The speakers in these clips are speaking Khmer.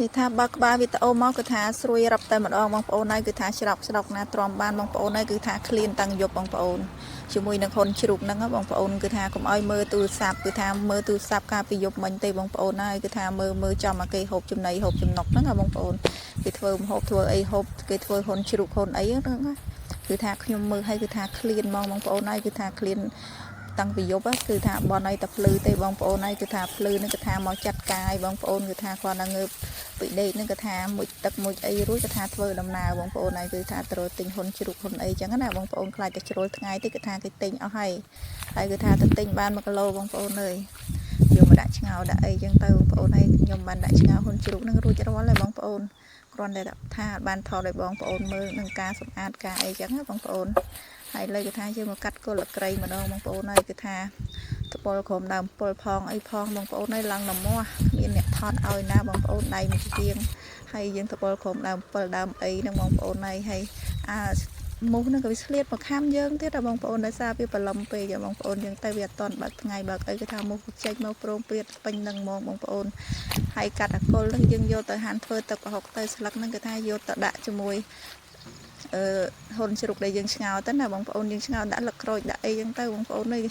និយាយថាបើក្បាលវីដេអូមកគឺថាស្រួយរាប់តែម្ដងបងប្អូនហើយគឺថាច្រកស្ដុកណាទ្រាំបានបងប្អូនហើយគឺថាឃ្លានតាំងយប់បងប្អូនជាមួយនឹងហ៊ុនជ្រូកហ្នឹងបងប្អូនគឺថាកុំឲ្យមើលទូរស័ព្ទគឺថាមើលទូរស័ព្ទកាលពីយប់មិញទេបងប្អូនហើយគឺថាមើលចំមកគេហូបចំណីហូបចំណុកហ្នឹងបងប្អូនគេធ្វើម្ហូបធ្វើអីហូបគេធ្វើហ៊ុនជ្រូកហ៊ុនអីហ្នឹងគឺថាខ្ញុំមើលហើយគឺថាឃ្លានហ្មងបងប្អូនហើយគឺថាឃ្លានតាំងពីយប់គឺថាបនអីតែភ្លឺទេបងប្អូនហើយគឺថាភ្លឺនឹងគឺថាមកចាត់ការឲ្យបងប្អូនគឺថាគាត់នឹងងើបពីដេកនឹងគឺថាមួយទឹកមួយអីរួចគឺថាធ្វើដំណើរបងប្អូនហើយគឺថាត្រូវទិញហ៊ុនជ្រូកហ៊ុនអីចឹងណាបងប្អូនខ្លាចតែជ្រុលថ្ងៃទេគឺថាគេទិញអស់ហើយគឺថាទៅទិញបាន1គីឡូបងប្អូនអើយយកមកដាក់ឆ្ងោដាក់អីចឹងទៅបងប្អូនហើយខ្ញុំបានដាក់ឆ្ងោហ៊ុនជ្រូកនឹងរួចរាល់ហើយបងប្អូនគ្រាន់តែថាបានថតឲ្យបងប្អូនមើលនឹងការសម្អាតការអីចឹងណាបងប្អូនហើយលើគឺថាយើងមកកាត់គល់ក្រៃម្ដងបងប្អូនហើយគឺថាត្បុលក្រុមដើមពលផងអីផងបងប្អូនហើយឡើងលមាស់មានអ្នកថតឲ្យណាបងប្អូនដៃមួយជាងហើយយើងត្បុលក្រុមដើមពលដើមអីហ្នឹងបងប្អូនហើយមូសហ្នឹងក៏វាឆ្លៀតមកខាំយើងទៀតដល់បងប្អូនដោយសារវាបលំពេកបងប្អូនយើងទៅវាអត់តន់បើកថ្ងៃបើកអីគឺថាមូសចេញមកព្រមព្រៀតពេញនឹងហ្មងបងប្អូនហើយកាត់អាគល់ហ្នឹងយើងយកទៅហាន់ធ្វើទឹកប្រហុកទៅស្លឹកហ្នឹងគឺថាយកទៅដាក់ជាមួយហ៊ុនជ្រូកដែលយើងឆ្ងោទៅណាបងប្អូនយើងឆ្ងោដាក់លឹកក្រូចដាក់អីចឹងទៅបងប្អូននេះ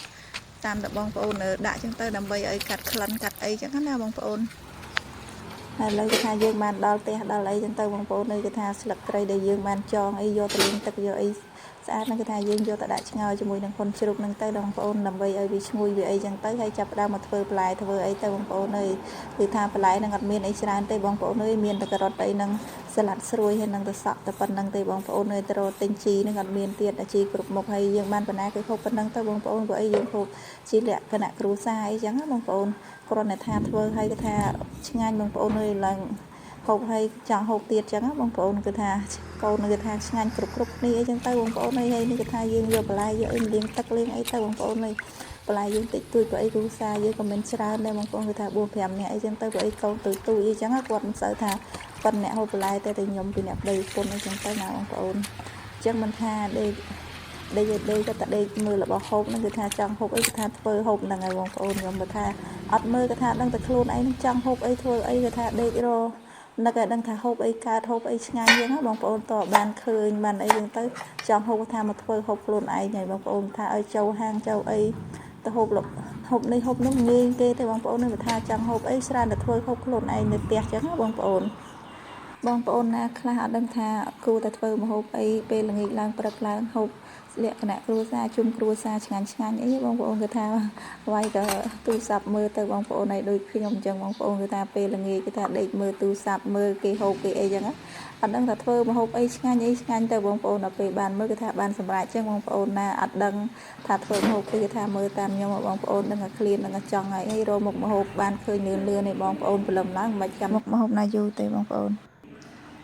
តាមតែបងប្អូនដាក់ចឹងទៅដើម្បីឲ្យកាត់ក្លិនកាត់អីចឹងណាបងប្អូនហើយឥឡូវគឺថាយើងបានដល់ផ្ទះដល់អីចឹងទៅបងប្អូននេះគឺថាស្លឹកគ្រៃដែលយើងបានចងអីយកទៅលាងទឹកយកអីស្អាតហ្នឹងគឺថាយើងយកទៅដាក់ឆ្ងោជាមួយនឹងហ៊ុនជ្រូកហ្នឹងទៅបងប្អូនដើម្បីឲ្យវាឈ្ងុយវាអីចឹងទៅហើយចាប់ផ្ដើមមកធ្វើបន្លែធ្វើអីទៅបងប្អូនអើយគឺថាបន្លែហ្នឹងអត់មានអីច្រើនទេបងប្អូនអើយមានតែការ៉ុតអីហ្នឹងសាឡាត់ស្រួយហើយនឹងទៅសក់តែប៉ុណ្្នឹងទេបងប្អូនអើយទៅរកទិញជីហ្នឹងអត់មានទៀតជីគ្រប់មុខហើយយើងបានបណ្ណាគេហូបប៉ុណ្្នឹងទៅបងប្អូនព្រោះអីយើងហូបជីលក្ខណៈគ្រួសារអីចឹងណាបងប្អូនគ្រាន់តែថាធ្វើហើយគឺថាឆ្ងាញ់បងប្អូនអើយឡើងហូបហើយចង់ហូបទៀតចឹងណាបងប្អូនគឺថាកូនគឺថាឆ្ងាញ់គ្រប់គ្នាអីចឹងទៅបងប្អូនហើយនេះគឺថាយើងយកបន្លែយកអីលាងទឹកលាងអីទៅបងប្អូនហើយបន្លែយើងតិចតួចព្រោះអីគ្រួសារយើងក៏មិនច្រើនដែរបងប្អូនគឺថា4 5នាក់អីចឹងទៅព្រោះអីកូនទូទូអីចឹងគាត់មិនសូវថាប៉ុណ្ណអ្នកហូបបន្លែតែខ្ញុំពីអ្នកប្តីពុនអីចឹងទៅណាបងប្អូនចឹងមិនថាដេកក៏តែដេកមើលរបស់ហូបហ្នឹងគឺថាចង់ហូបអីគឺថាធ្វើហូបហ្នឹងហើយបងប្អូនខ្ញុំបើថាអត់មើលគឺថាដឹងតែខ្លួនឯងចង់ហូបអីធ្វើអីគឺថាដេករនឹកឲ្យដឹងថាហូបអីកើតហូបអីឆ្ងាញ់យ៉ាងណាបងប្អូនតើបានឃើញបានអីចឹងទៅចង់ហូបថាមកធ្វើហូបខ្លួនឯងហើយបងប្អូនថាឲ្យចូលហាងចូលអីទៅហូបនេះហូបនោះងាយគេទេបងប្អូននឹងថាចង់ហូបអីច្រើនតែធ្វើហូបខ្លួនឯងនៅផ្ទះចឹងណាបងប្អូនណាខ្លះអត់ដឹងថាគួរតែធ្វើម្ហូបអីពេលល្ងាចឡើងព្រឹកឡើងហូបលក្ខណៈគ្រួសារជុំគ្រួសារឆ្ងាញ់អីបងប្អូនគឺថាវាយក៏ទូរស័ព្ទមើលទៅបងប្អូនឲ្យដូចខ្ញុំអញ្ចឹងបងប្អូនគឺថាពេលល្ងាចគឺថាដេកមើលទូរស័ព្ទមើលគេហូបគេអីចឹងអត់ដឹងថាធ្វើម្ហូបអីឆ្ងាញ់ទៅបងប្អូនដល់ពេលបានមើលគឺថាបានសម្រេចចឹងបងប្អូនណាអត់ដឹងថាធ្វើម្ហូបគេគឺថាមើលតាមខ្ញុំបងប្អូនដឹងតែឃ្លានដឹងតែចង់ហើយរកមុខម្ហូបបានឃើញលឿននេះបងប្អូនព្រលឹមឡើងមិនចាំមុខម្ហូបណាយូរទេបងប្អូន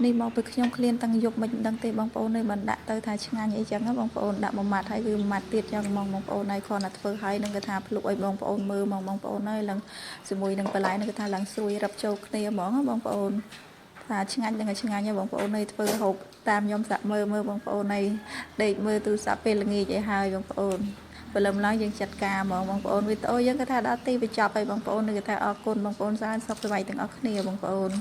នេះមកពីខ្ញុំឃ្លានតាំងយប់មិនដឹងទេបងប្អូននេះបានដាក់ទៅថាឆ្ងាញ់អីចឹងណាបងប្អូនដាក់មួយម៉ាត់ហើយគឺមួយម៉ាត់ទៀតចឹងបងប្អូនហើយគ្រាន់តែធ្វើហើយនឹងគេថាភ្លុកឲ្យបងប្អូនមើលបងប្អូនហើយឡើងជាមួយនឹងបន្លែនឹងគេថាឡើងស្រួយរឹបចូលគ្នាហ្មងបងប្អូនថាឆ្ងាញ់នឹងឆ្ងាញ់បងប្អូនហើយធ្វើហូបតាមខ្ញុំសាក់មើលបងប្អូនហើយដេកមើលទូរស័ព្ទពេលល្ងាចឲ្យហើយបងប្អូនព្រលឹមឡើងយើងចាត់ការហ្មងបងប្អូនវីដេអូយើងគេថាដល់ទីបញ្ចប់ហើយបងប្អូននឹងគេថាអរគុណបងប្អូនច្រើនសុខសប្បាយទាំងអស់គ្នាបងប្អូន